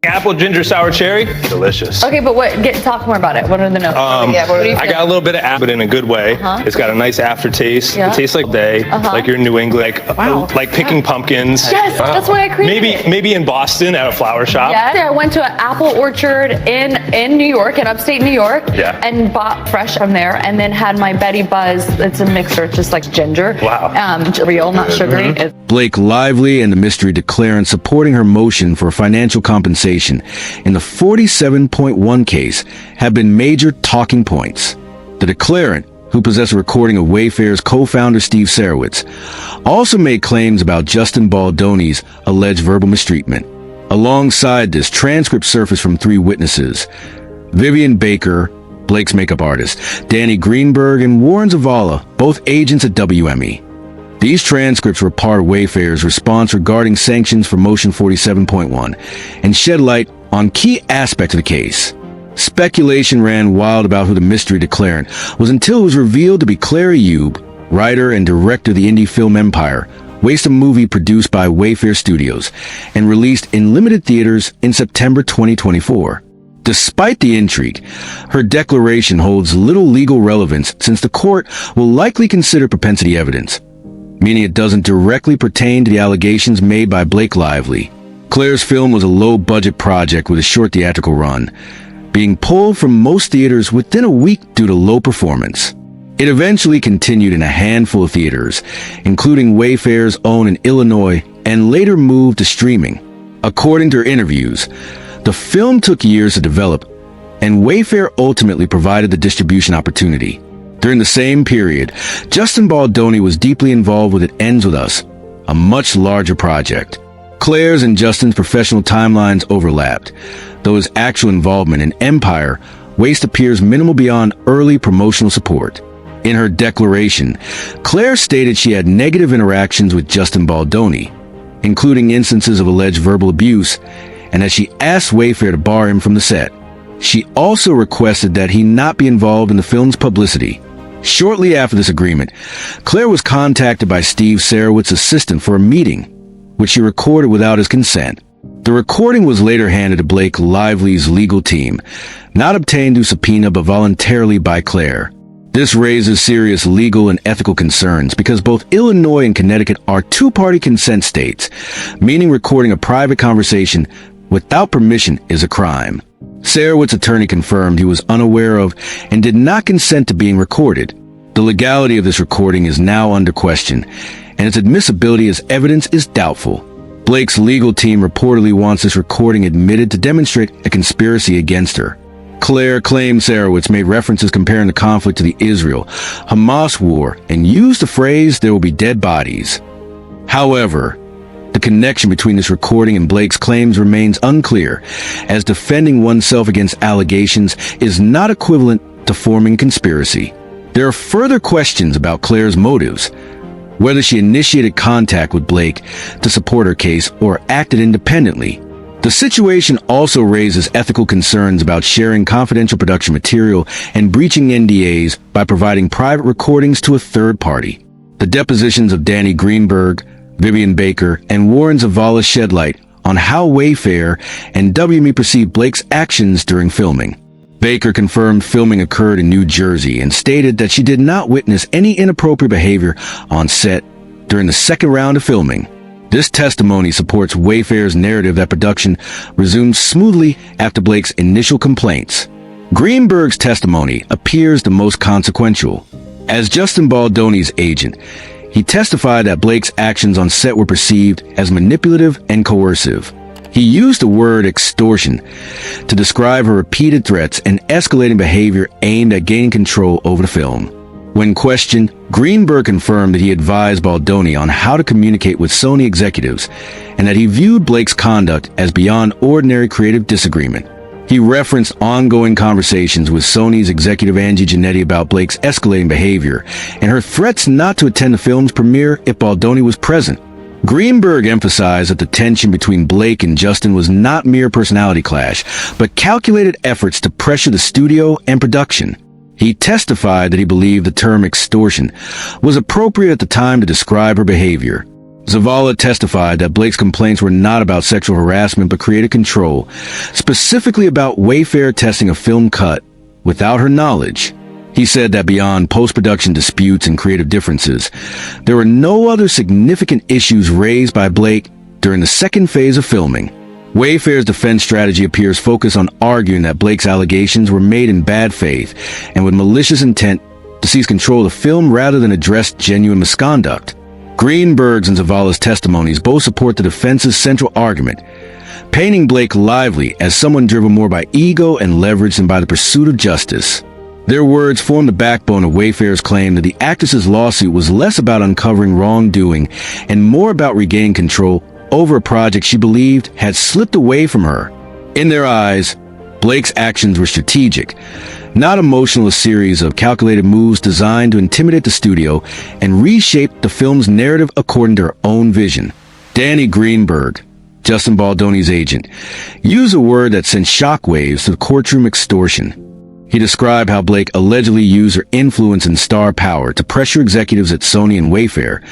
Apple ginger sour cherry, delicious. Okay, but talk more about it. What are the notes? I got a little bit of apple, but in a good way. It's got a nice aftertaste. It tastes like like you're in New England, like picking pumpkins. Yes, that's why I created it. Maybe in Boston at a flower shop. Yes, I went to an apple orchard in New York, in upstate New York, and bought fresh from there, and then had my Betty Buzz. It's a mixture, it's just like ginger. Wow. Real, not sugary. Blake Lively and the mystery declarant supporting her motion for financial compensation in the 47.1 case have been major talking points. The declarant, who possessed a recording of Wayfair's co-founder Steve Sarowitz, also made claims about Justin Baldoni's alleged verbal mistreatment. Alongside this, transcripts surfaced from 3 witnesses: Vivian Baker, Blake's makeup artist, Danny Greenberg, and Warren Zavala, both agents at WME. These transcripts were part of Wayfair's response regarding sanctions for Motion 47.1 and shed light on key aspects of the case. Speculation ran wild about who the mystery declarant was until it was revealed to be Claire Ayub, writer and director of the indie film empire, Waste, a movie produced by Wayfair Studios and released in limited theaters in September 2024. Despite the intrigue, her declaration holds little legal relevance since the court will likely consider propensity evidence, meaning it doesn't directly pertain to the allegations made by Blake Lively. Claire's film was a low-budget project with a short theatrical run, being pulled from most theaters within a week due to low performance. It eventually continued in a handful of theaters, including Wayfair's own in Illinois, and later moved to streaming. According to her interviews, the film took years to develop, and Wayfair ultimately provided the distribution opportunity. During the same period, Justin Baldoni was deeply involved with It Ends With Us, a much larger project. Claire's and Justin's professional timelines overlapped, though his actual involvement in Empire, Waste appears minimal beyond early promotional support. In her declaration, Claire stated she had negative interactions with Justin Baldoni, including instances of alleged verbal abuse, and that she asked Wayfair to bar him from the set. She also requested that he not be involved in the film's publicity. Shortly after this agreement, Claire was contacted by Steve Sarowitz's assistant for a meeting, which she recorded without his consent. The recording was later handed to Blake Lively's legal team, not obtained through subpoena but voluntarily by Claire. This raises serious legal and ethical concerns because both Illinois and Connecticut are two-party consent states, meaning recording a private conversation without permission is a crime. Sarowitz's attorney confirmed he was unaware of and did not consent to being recorded. The legality of this recording is now under question, and its admissibility as evidence is doubtful. Blake's legal team reportedly wants this recording admitted to demonstrate a conspiracy against her. Claire claimed Sarowitz made references comparing the conflict to the Israel-Hamas war and used the phrase, "there will be dead bodies." However, the connection between this recording and Blake's claims remains unclear, as defending oneself against allegations is not equivalent to forming conspiracy. There are further questions about Claire's motives, whether she initiated contact with Blake to support her case or acted independently. The situation also raises ethical concerns about sharing confidential production material and breaching NDAs by providing private recordings to a third party. The depositions of Danny Greenberg, Vivian Baker, and Warren Zavala shed light on how Wayfair and WME perceived Blake's actions during filming. Baker confirmed filming occurred in New Jersey and stated that she did not witness any inappropriate behavior on set during the second round of filming. This testimony supports Wayfair's narrative that production resumed smoothly after Blake's initial complaints. Greenberg's testimony appears the most consequential. As Justin Baldoni's agent, he testified that Blake's actions on set were perceived as manipulative and coercive. He used the word extortion to describe her repeated threats and escalating behavior aimed at gaining control over the film. When questioned, Greenberg confirmed that he advised Baldoni on how to communicate with Sony executives and that he viewed Blake's conduct as beyond ordinary creative disagreement. He referenced ongoing conversations with Sony's executive Angie Janetti about Blake's escalating behavior and her threats not to attend the film's premiere if Baldoni was present. Greenberg emphasized that the tension between Blake and Justin was not mere personality clash, but calculated efforts to pressure the studio and production. He testified that he believed the term extortion was appropriate at the time to describe her behavior. Zavala testified that Blake's complaints were not about sexual harassment but creative control, specifically about Wayfair testing a film cut without her knowledge. He said that beyond post-production disputes and creative differences, there were no other significant issues raised by Blake during the second phase of filming. Wayfair's defense strategy appears focused on arguing that Blake's allegations were made in bad faith and with malicious intent to seize control of the film rather than address genuine misconduct. Greenberg's and Zavala's testimonies both support the defense's central argument, painting Blake lively as someone driven more by ego and leverage than by the pursuit of justice. Their words form the backbone of Wayfair's claim that the actress's lawsuit was less about uncovering wrongdoing and more about regaining control over a project she believed had slipped away from her. In their eyes, Blake's actions were strategic, not emotional, a series of calculated moves designed to intimidate the studio and reshape the film's narrative according to her own vision. Danny Greenberg, Justin Baldoni's agent, used a word that sent shockwaves to the courtroom: extortion. He described how Blake allegedly used her influence and star power to pressure executives at Sony and Wayfair,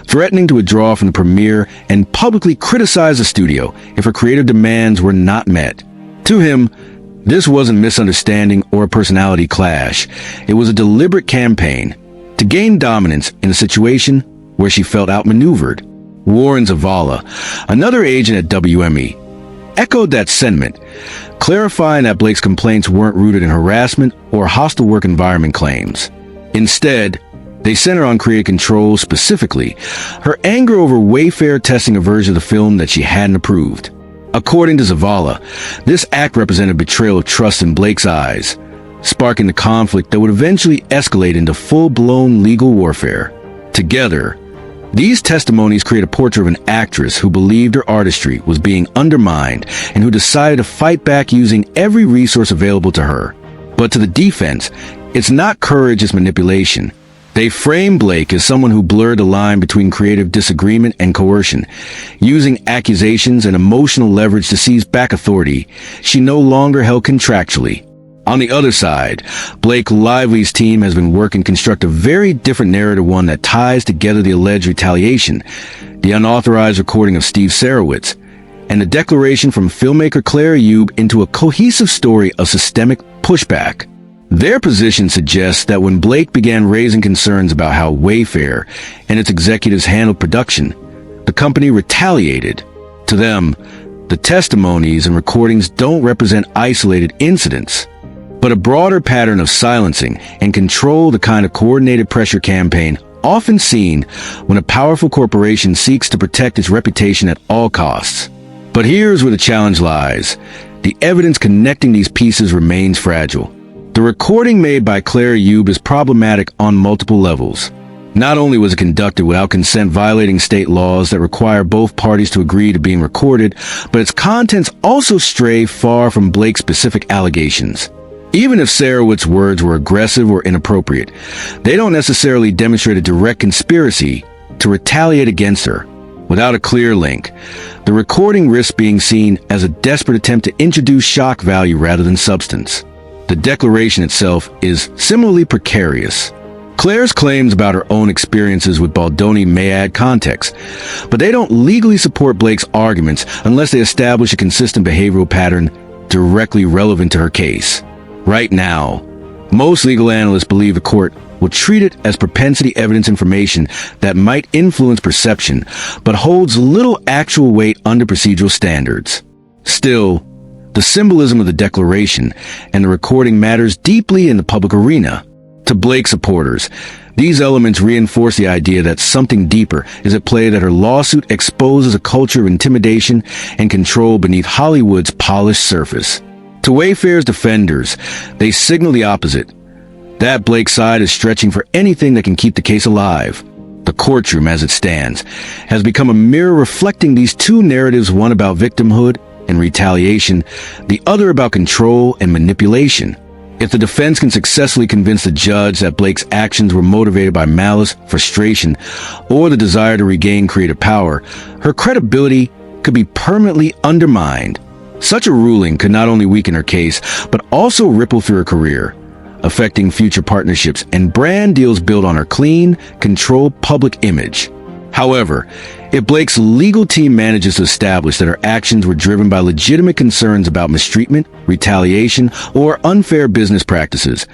threatening to withdraw from the premiere and publicly criticize the studio if her creative demands were not met. To him, this wasn't misunderstanding or a personality clash. It was a deliberate campaign to gain dominance in a situation where she felt outmaneuvered. Warren Zavala, another agent at WME, echoed that sentiment, clarifying that Blake's complaints weren't rooted in harassment or hostile work environment claims. Instead, they center on creative control, specifically her anger over Wayfair testing a version of the film that she hadn't approved. According to Zavala, this act represented betrayal of trust in Blake's eyes, sparking the conflict that would eventually escalate into full-blown legal warfare. Together, these testimonies create a portrait of an actress who believed her artistry was being undermined and who decided to fight back using every resource available to her. But to the defense, it's not courage, it's manipulation. They frame Blake as someone who blurred the line between creative disagreement and coercion, using accusations and emotional leverage to seize back authority she no longer held contractually. On the other side, Blake Lively's team has been working to construct a very different narrative, one that ties together the alleged retaliation, the unauthorized recording of Steve Sarowitz, and the declaration from filmmaker Claire Youb into a cohesive story of systemic pushback. Their position suggests that when Blake began raising concerns about how Wayfair and its executives handled production, the company retaliated. To them, the testimonies and recordings don't represent isolated incidents, but a broader pattern of silencing and control, the kind of coordinated pressure campaign often seen when a powerful corporation seeks to protect its reputation at all costs. But here's where the challenge lies. The evidence connecting these pieces remains fragile. The recording made by Claire Youb is problematic on multiple levels. Not only was it conducted without consent, violating state laws that require both parties to agree to being recorded, but its contents also stray far from Blake's specific allegations. Even if Sarowitz's words were aggressive or inappropriate, they don't necessarily demonstrate a direct conspiracy to retaliate against her. Without a clear link, the recording risks being seen as a desperate attempt to introduce shock value rather than substance. The declaration itself is similarly precarious. Claire's claims about her own experiences with Baldoni may add context, but they don't legally support Blake's arguments unless they establish a consistent behavioral pattern directly relevant to her case. Right now, most legal analysts believe the court will treat it as propensity evidence information that might influence perception, but holds little actual weight under procedural standards. Still, the symbolism of the declaration and the recording matters deeply in the public arena. To Blake supporters, these elements reinforce the idea that something deeper is at play, that her lawsuit exposes a culture of intimidation and control beneath Hollywood's polished surface. To Wayfair's defenders, they signal the opposite, that Blake's side is stretching for anything that can keep the case alive. The courtroom, as it stands, has become a mirror reflecting these two narratives, one about victimhood and retaliation, the other about control and manipulation. If the defense can successfully convince the judge that Blake's actions were motivated by malice, frustration, or the desire to regain creative power, her credibility could be permanently undermined. Such a ruling could not only weaken her case, but also ripple through her career, affecting future partnerships and brand deals built on her clean, controlled public image. However, if Blake's legal team manages to establish that her actions were driven by legitimate concerns about mistreatment, retaliation, or unfair business practices,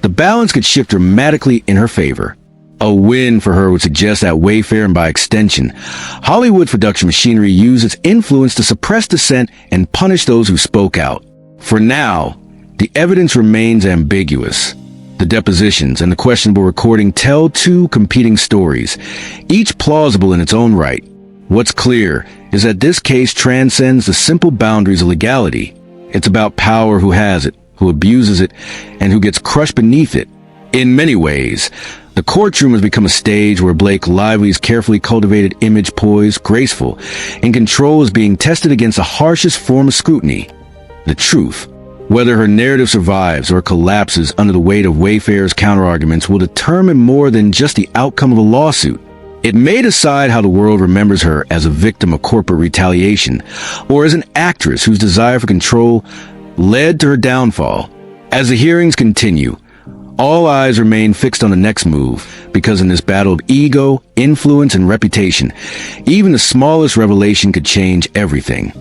the balance could shift dramatically in her favor. A win for her would suggest that Wayfair, and by extension, Hollywood production machinery, used its influence to suppress dissent and punish those who spoke out. For now, the evidence remains ambiguous. The depositions and the questionable recording tell two competing stories, each plausible in its own right. What's clear is that this case transcends the simple boundaries of legality. It's about power, who has it, who abuses it, and who gets crushed beneath it. In many ways, the courtroom has become a stage where Blake Lively's carefully cultivated image, poised, graceful, and control is being tested against the harshest form of scrutiny: the truth. Whether her narrative survives or collapses under the weight of Wayfair's counterarguments will determine more than just the outcome of the lawsuit. It may decide how the world remembers her as a victim of corporate retaliation, or as an actress whose desire for control led to her downfall. As the hearings continue, all eyes remain fixed on the next move, because in this battle of ego, influence, and reputation, even the smallest revelation could change everything.